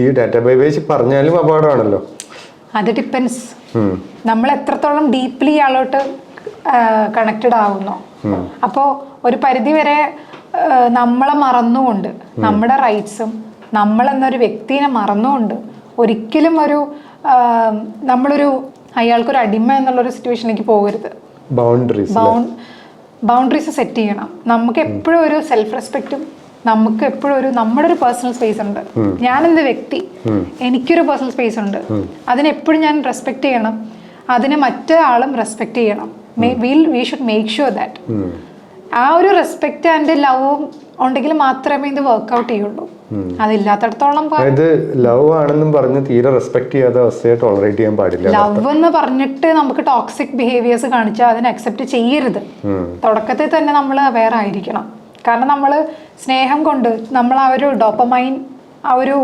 ഈ data base പറഞ്ഞാലും അപകടമാണല്ലോ. അത് ഡിപ്പെൻസ്, നമ്മൾ എത്രത്തോളം ഡീപ്ലി ആളോട്ട് കണക്റ്റഡ് ആവുന്നു. അപ്പോൾ ഒരു പരിധി വരെ നമ്മളെ മറന്നുകൊണ്ട്, നമ്മുടെ റൈറ്റ്സും നമ്മളെന്നൊരു വ്യക്തിനെ മറന്നുകൊണ്ട് ഒരിക്കലും നമ്മളൊരു അയാൾക്കൊരു അടിമ എന്നുള്ളൊരു സിറ്റുവേഷനിലേക്ക് പോകരുത്. ബൗണ്ടറീസ് സെറ്റ് ചെയ്യണം. നമുക്ക് എപ്പോഴും ഒരു സെൽഫ് റെസ്പെക്റ്റും നമുക്ക് എപ്പോഴും നമ്മുടെ ഒരു പേഴ്സണൽ സ്പേസ് ഉണ്ട്. ഞാനെന്ത് വ്യക്തി, എനിക്കൊരു പേഴ്സണൽ സ്പേസ് ഉണ്ട്. അതിനെപ്പോഴും ഞാൻ റെസ്പെക്ട് ചെയ്യണം. അതിനെ മറ്റേ ആളും റെസ്പെക്ട് ചെയ്യണം. We should make sure that ആ ഒരു റെസ്പെക്ട് ആൻഡ് ലവും ഉണ്ടെങ്കിൽ മാത്രമേ ഇത് വർക്ക്ഔട്ട് ചെയ്യുള്ളൂ. അതില്ലാത്തടത്തോളം ലവ് ആണെന്നും പറഞ്ഞ് തീരെ റെസ്പെക്ട് ചെയ്യാത്ത അവസ്ഥയെ ടോളറേറ്റ് ചെയ്യാൻ പാടില്ല. ലവ് എന്ന് പറഞ്ഞിട്ട് നമുക്ക് ടോക്സിക് ബിഹേവിയേഴ്സ് കാണിച്ചാൽ അതിനെ അക്സെപ്റ്റ് ചെയ്യരുത്. തുടക്കത്തിൽ തന്നെ നമ്മൾ അവെയർ ആയിരിക്കണം. കാരണം നമ്മൾ സ്നേഹം കൊണ്ട് നമ്മൾ ആ ഒരു ഡോപ്പമൈൻ, ആ ഒരു